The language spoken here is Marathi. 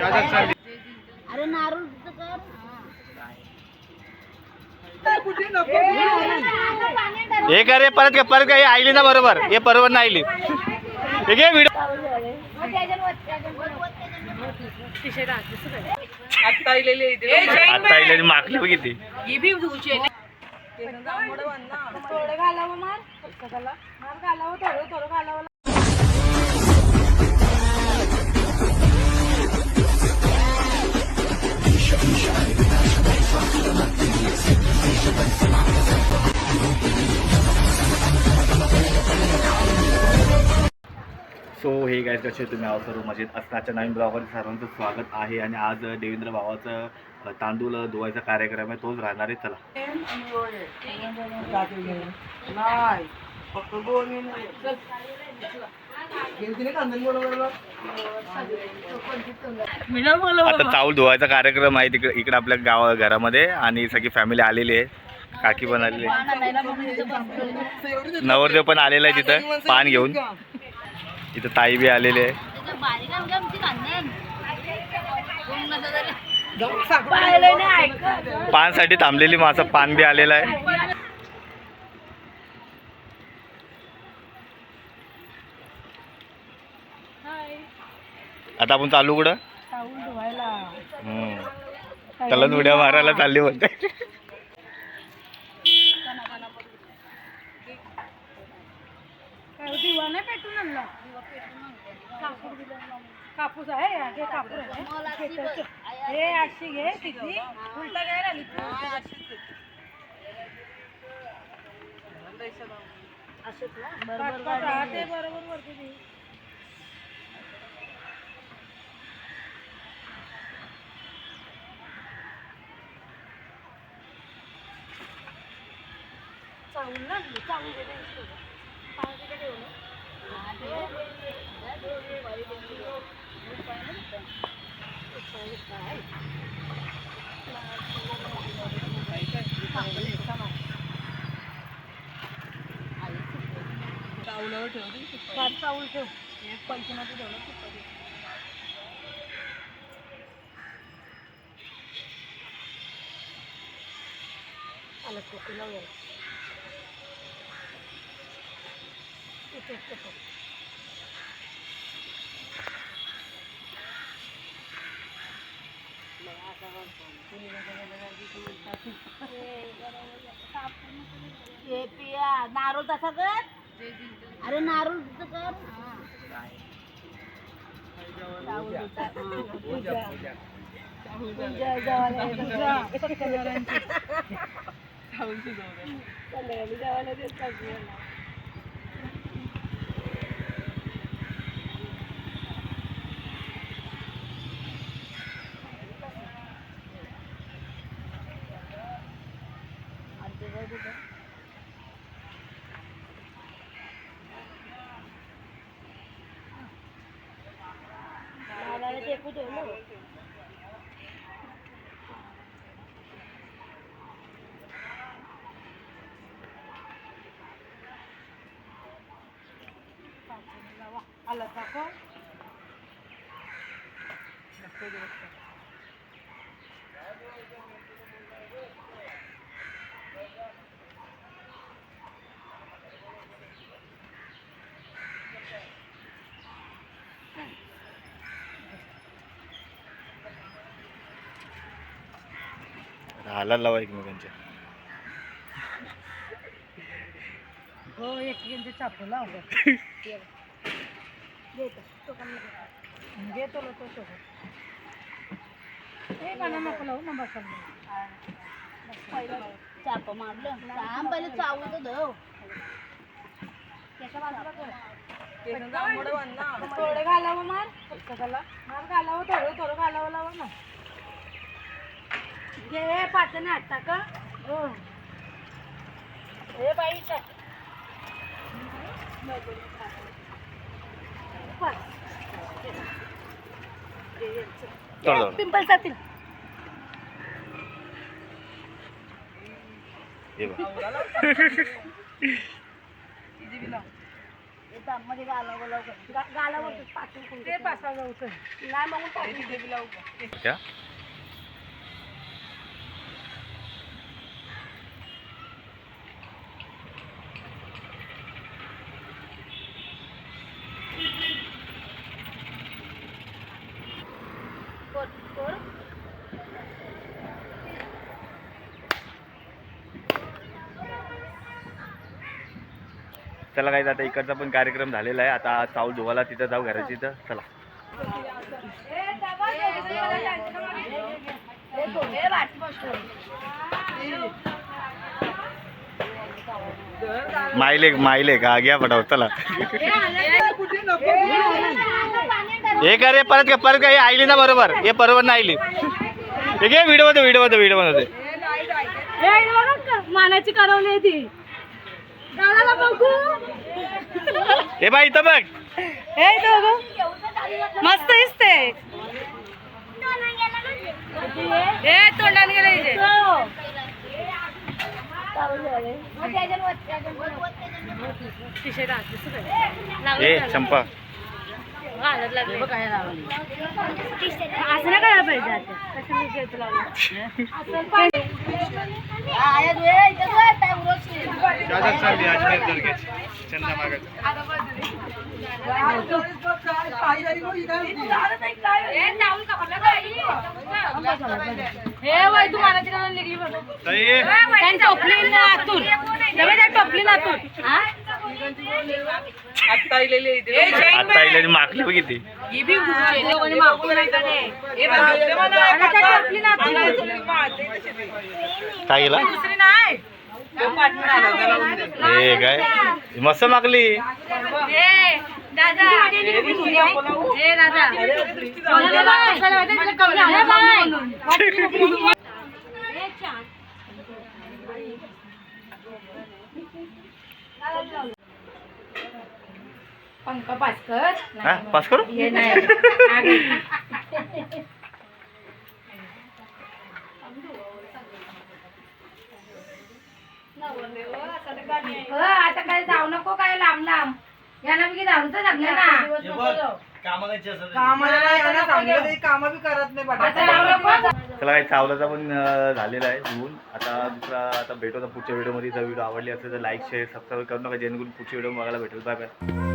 अरे नारळ कर हे करे परत का हे आईली ना बरोबर हे बरोबर नाही आईली हे घे व्हिडिओ आता आईलेली माकली बघ किती थोडं घालावं मार घालावं थोडं घालावं. सो हे गाईज कसे तुम्ही आहो सर्व मजेत असण्याच्या नवीन ब्लॉगवर सर्वांचं स्वागत आहे. आणि आज देवेंद्र भावाचं तांदूळ धुवायचा कार्यक्रम आहे, तोच राहणार आहे. चला आता चावल धुवायचा कार्यक्रम आहे तिकडे इकडे आपल्या घरामध्ये आणि सगळी फॅमिली आलेली आहे. काकी पण आलेली आहे, नवरदेव पण आलेला आहे तिथं पान घेऊन. इथं ताई बी आलेली आहे. पानसाठी थांबलेली माझं पान बी आलेलं आहे. आता आपण चालू कुठं त्याला उड्या मारायला चालली होते. कापूस आहे हे कापूस हे अशी घे तिथली उलटा घ्यायला आली बरोबर वरती. चावून ना चावून चावलावर ठेव चावल ठेव पंचमध्ये ठेवलं आलं कोकू लावूया नारळ तसा कर. अरे नारळ कर आला टाका हालायला लावा एकमेकांच्या. हो एक चापू लाव घेतो तो नको लावू ना बसा चाप मारलं पहिले चावलं तर धव त्याच्या बाजूला थोडं घालावं मार घालावं थोडं घालावं लावा ना घे पाचने हात टाका. हो हे बाई पिंपल जातील. म्हणजे गालावर ते पासावलं होतं नाही मग क्या चला काय आता इकडचा पण कार्यक्रम झालेला आहे. आता चावल धुवायला तिथं जाऊ घराची इथं. चला मायले का घ्या पटाव. चला हे का रे परत का हे आईली ना बरोबर हे बरोबर नाही आईली. हे घे व्हिडिओ मध्ये मानाची करवली ती गावाला बघू. हे बाई इथं बघ. हे दोघं मस्त दिसते. हे तोंडाने गेलं इथे. ए चंपा असं नाही करायला पाहिजे आता. हे वय तू मानाची निघली टोपली नातून टोपली नातून आता आईला मागली बघ किती. काय गेला दुसरी नाही हे काय मस्त मागली. दादा पंखा पास कर. हा पास करू. हे नाही आता काय जाऊ नको काय लांब लांब याला मी दारूच लागलं ना. चला काही चावलाचा पण झालेला आहे धुवून. आता दुसरा आता भेटू आता पुढच्या व्हिडिओमध्ये. जर व्हिडिओ आवडली असेल तर लाईक शेअर सबस्क्राईब करू नका जेणेकरून पुढच्या व्हिडिओ बघायला भेटेल. Bye bye.